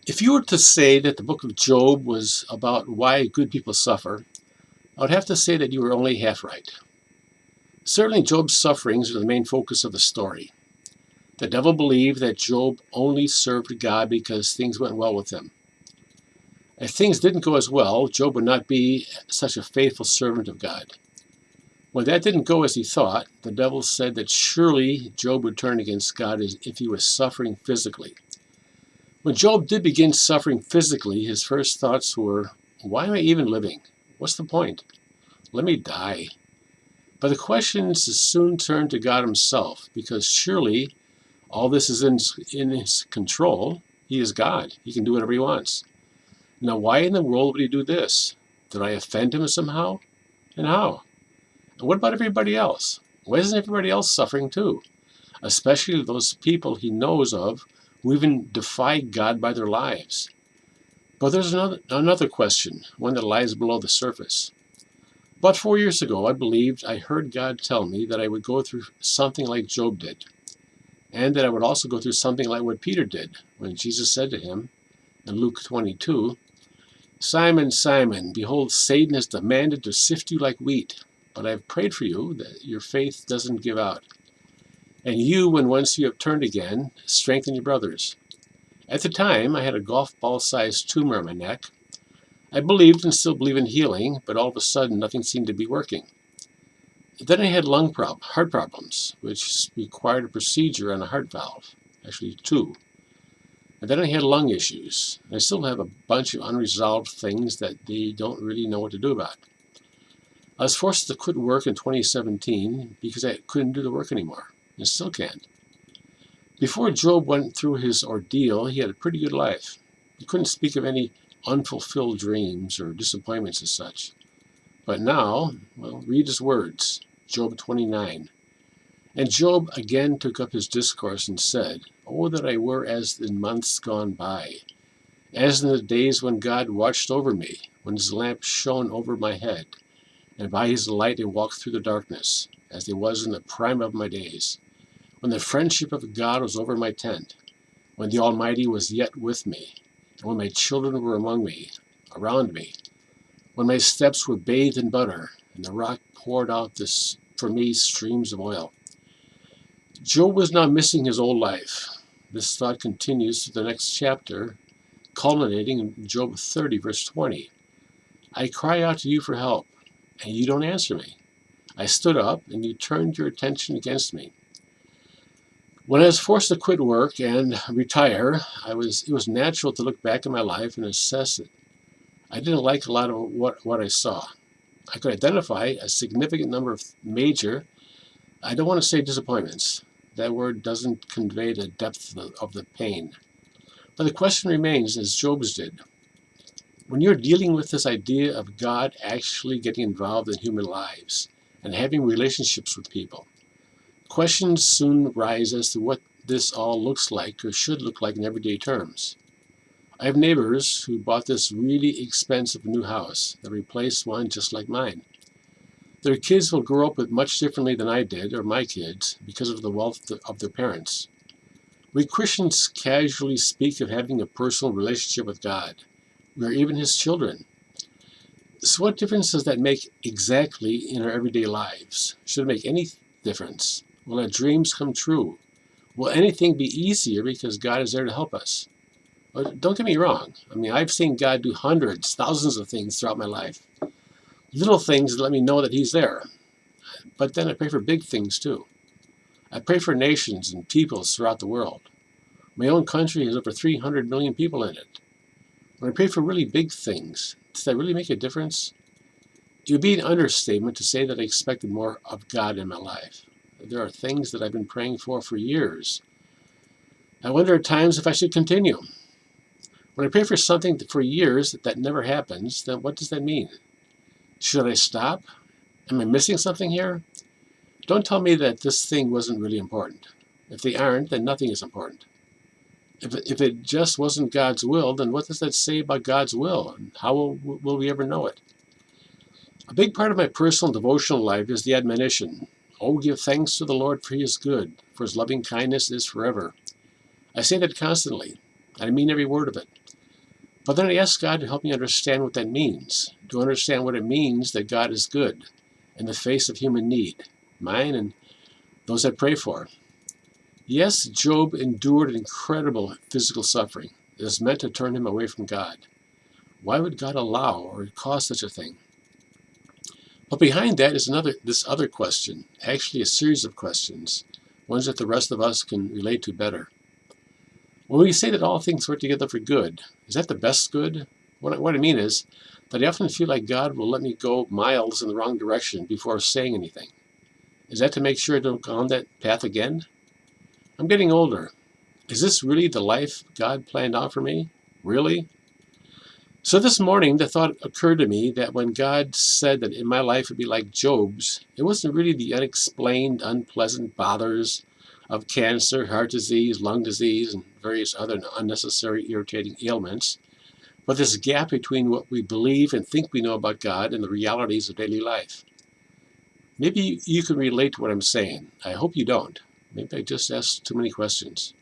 If you were to say that the book of Job was about why good people suffer, I would have to say that you were only half right. Certainly, Job's sufferings are the main focus of the story. The devil believed that Job only served God because things went well with him. If things didn't go as well, Job would not be such a faithful servant of God. When that didn't go as he thought, the devil said that surely Job would turn against God as if he was suffering physically. When Job did begin suffering physically, his first thoughts were, why am I even living? What's the point? Let me die. But the questions soon turned to God himself, because surely all this is in his control. He is God. He can do whatever he wants. Now, why in the world would he do this? Did I offend him somehow? And how? And what about everybody else? Why isn't everybody else suffering too? Especially those people he knows of who even defy God by their lives. But there's another question, one that lies below the surface. About 4 years ago, I believed I heard God tell me that I would go through something like Job did, and that I would also go through something like what Peter did when Jesus said to him in Luke 22, Simon, Simon, behold, Satan has demanded to sift you like wheat, but I have prayed for you that your faith doesn't give out. And you, when once you have turned again, strengthen your brothers. At the time, I had a golf ball-sized tumor on my neck. I believed and still believe in healing, but all of a sudden nothing seemed to be working. Then I had heart problems, which required a procedure on a heart valve, actually two. And then I had lung issues. I still have a bunch of unresolved things that they don't really know what to do about. I was forced to quit work in 2017 because I couldn't do the work anymore, and still can't. Before Job went through his ordeal, he had a pretty good life. He couldn't speak of any unfulfilled dreams or disappointments as such. But now, well, read his words, Job 29. And Job again took up his discourse and said, Oh, that I were as in months gone by, as in the days when God watched over me, when his lamp shone over my head, and by his light I walked through the darkness, as it was in the prime of my days, when the friendship of God was over my tent, when the Almighty was yet with me, and when my children were among me, around me, when my steps were bathed in butter, and the rock poured out for me streams of oil. Job was now missing his old life. This thought continues to the next chapter, culminating in Job 30, verse 20. I cry out to you for help, and you don't answer me. I stood up, and you turned your attention against me. When I was forced to quit work and retire, it was natural to look back at my life and assess it. I didn't like a lot of what I saw. I could identify a significant number of major, I don't want to say disappointments. That word doesn't convey the depth of the pain. But the question remains, as Job's did. When you're dealing with this idea of God actually getting involved in human lives and having relationships with people, questions soon rise as to what this all looks like or should look like in everyday terms. I have neighbors who bought this really expensive new house that replaced one just like mine. Their kids will grow up with much differently than I did, or my kids, because of the wealth of their parents. We Christians casually speak of having a personal relationship with God. We are even his children. So what difference does that make exactly in our everyday lives? Should it make any difference? Will our dreams come true? Will anything be easier because God is there to help us? Well, don't get me wrong. I've seen God do hundreds, thousands of things throughout my life. Little things that let me know that he's there. But then I pray for big things too. I pray for nations and peoples throughout the world. My own country has over 300 million people in it. When I pray for really big things, does that really make a difference? It would be an understatement to say that I expected more of God in my life. There are things that I've been praying for years. I wonder at times if I should continue. When I pray for something for years that never happens, then what does that mean? Should I stop? Am I missing something here? Don't tell me that this thing wasn't really important. If they aren't, then nothing is important. If it just wasn't God's will, then what does that say about God's will? And how will we ever know it? A big part of my personal devotional life is the admonition, Oh, give thanks to the Lord for he is good, for his loving kindness is forever. I say that constantly, and I mean every word of it. But then I asked God to help me understand what that means, to understand what it means that God is good in the face of human need, mine and those I pray for. Yes, Job endured incredible physical suffering that is meant to turn him away from God. Why would God allow or cause such a thing? But behind that is this other question, actually a series of questions, ones that the rest of us can relate to better. When we say that all things work together for good, is that the best good? What I mean is that I often feel like God will let me go miles in the wrong direction before saying anything. Is that to make sure I don't go on that path again? I'm getting older. Is this really the life God planned out for me? Really? So this morning, the thought occurred to me that when God said that in my life would be like Job's, it wasn't really the unexplained, unpleasant bothers of cancer, heart disease, lung disease, and various other unnecessary irritating ailments, but this gap between what we believe and think we know about God and the realities of daily life. Maybe you can relate to what I'm saying. I hope you don't. Maybe I just asked too many questions.